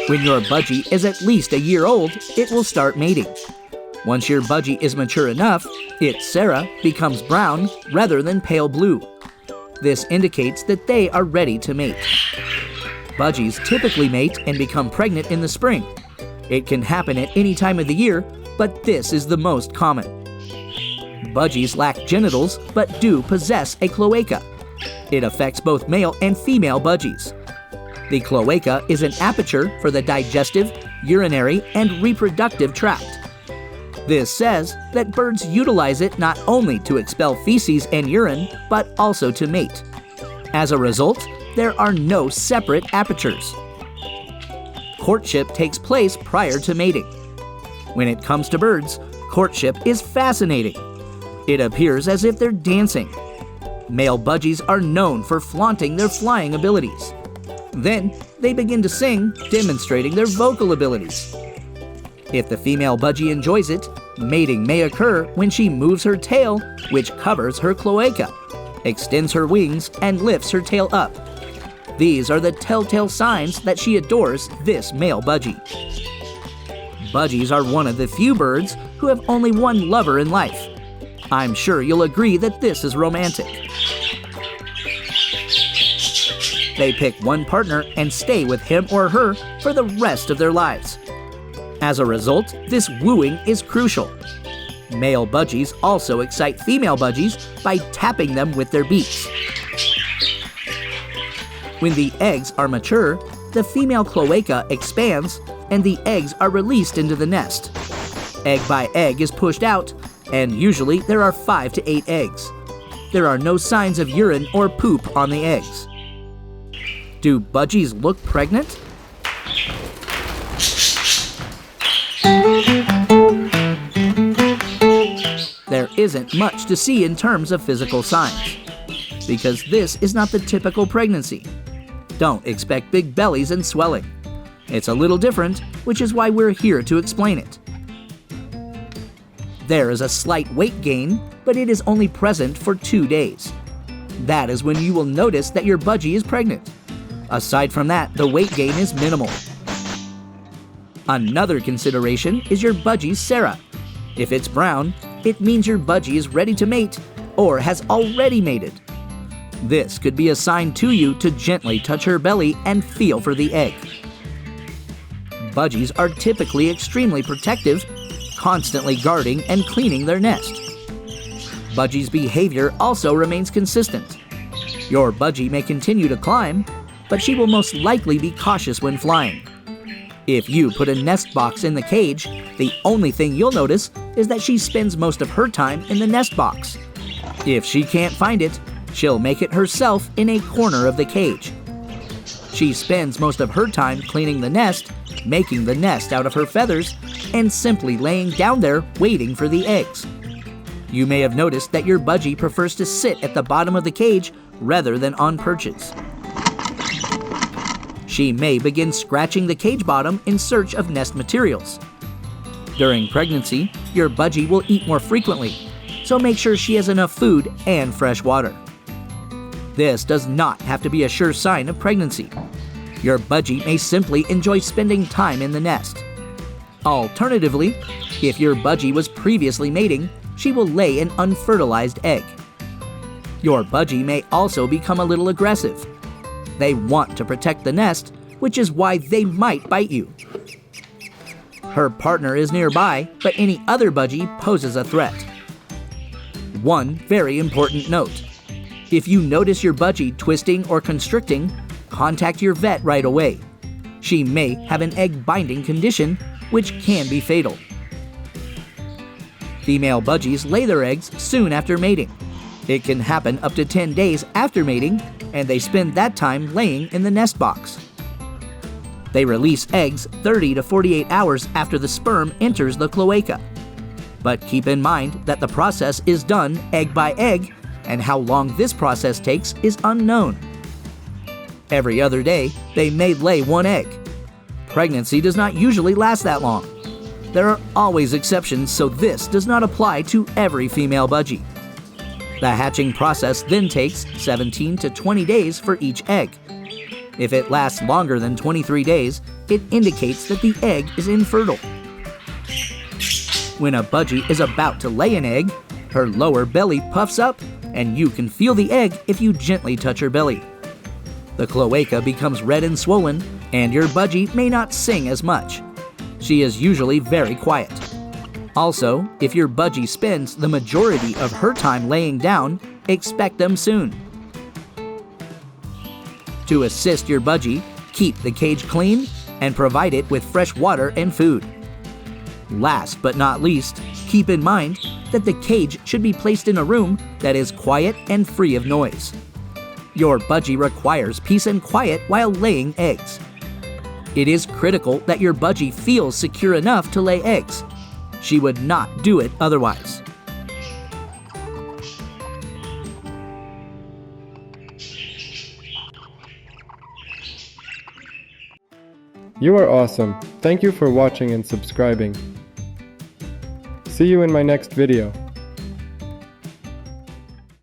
When your budgie is at least a year old, it will start mating. Once your budgie is mature enough, its Sarah becomes brown rather than pale blue. This indicates that they are ready to mate. Budgies typically mate and become pregnant in the spring. It can happen at any time of the year, but this is the most common. Budgies lack genitals but do possess a cloaca. It affects both male and female budgies. The cloaca is an aperture for the digestive, urinary, and reproductive tract. This says that birds utilize it not only to expel feces and urine, but also to mate. As a result, there are no separate apertures. Courtship takes place prior to mating. When it comes to birds, courtship is fascinating. It appears as if they're dancing. Male budgies are known for flaunting their flying abilities. Then, they begin to sing, demonstrating their vocal abilities. If the female budgie enjoys it, mating may occur when she moves her tail, which covers her cloaca, extends her wings, and lifts her tail up. These are the telltale signs that she adores this male budgie. Budgies are one of the few birds who have only one lover in life. I'm sure you'll agree that this is romantic. They pick one partner and stay with him or her for the rest of their lives. As a result, this wooing is crucial. Male budgies also excite female budgies by tapping them with their beaks. When the eggs are mature, the female cloaca expands and the eggs are released into the nest. Egg by egg is pushed out, and usually there are 5 to 8 eggs. There are no signs of urine or poop on the eggs. Do budgies look pregnant? There isn't much to see in terms of physical signs, because this is not the typical pregnancy. Don't expect big bellies and swelling. It's a little different, which is why we're here to explain it. There is a slight weight gain, but it is only present for 2 days. That is when you will notice that your budgie is pregnant. Aside from that, the weight gain is minimal. Another consideration is your budgie's Sarah. If it's brown, it means your budgie is ready to mate or has already mated. This could be a sign to you to gently touch her belly and feel for the egg. Budgies are typically extremely protective, constantly guarding and cleaning their nest. Budgie's behavior also remains consistent. Your budgie may continue to climb, but she will most likely be cautious when flying. If you put a nest box in the cage, the only thing you'll notice is that she spends most of her time in the nest box. If she can't find it, she'll make it herself in a corner of the cage. She spends most of her time cleaning the nest, making the nest out of her feathers, and simply laying down there waiting for the eggs. You may have noticed that your budgie prefers to sit at the bottom of the cage rather than on perches. She may begin scratching the cage bottom in search of nest materials. During pregnancy, your budgie will eat more frequently, so make sure she has enough food and fresh water. This does not have to be a sure sign of pregnancy. Your budgie may simply enjoy spending time in the nest. Alternatively, if your budgie was previously mating, she will lay an unfertilized egg. Your budgie may also become a little aggressive. They want to protect the nest, which is why they might bite you. Her partner is nearby, but any other budgie poses a threat. One very important note. If you notice your budgie twisting or constricting, contact your vet right away. She may have an egg binding condition, which can be fatal. Female budgies lay their eggs soon after mating. It can happen up to 10 days after mating, and they spend that time laying in the nest box. They release eggs 30 to 48 hours after the sperm enters the cloaca. But keep in mind that the process is done egg by egg, and how long this process takes is unknown. Every other day, they may lay one egg. Pregnancy does not usually last that long. There are always exceptions, so this does not apply to every female budgie. The hatching process then takes 17 to 20 days for each egg. If it lasts longer than 23 days, it indicates that the egg is infertile. When a budgie is about to lay an egg, her lower belly puffs up, and you can feel the egg if you gently touch her belly. The cloaca becomes red and swollen, and your budgie may not sing as much. She is usually very quiet. Also, if your budgie spends the majority of her time laying down, expect them soon. To assist your budgie, keep the cage clean and provide it with fresh water and food. Last but not least, keep in mind that the cage should be placed in a room that is quiet and free of noise. Your budgie requires peace and quiet while laying eggs. It is critical that your budgie feels secure enough to lay eggs. She would not do it otherwise. You are awesome. Thank you for watching and subscribing. See you in my next video.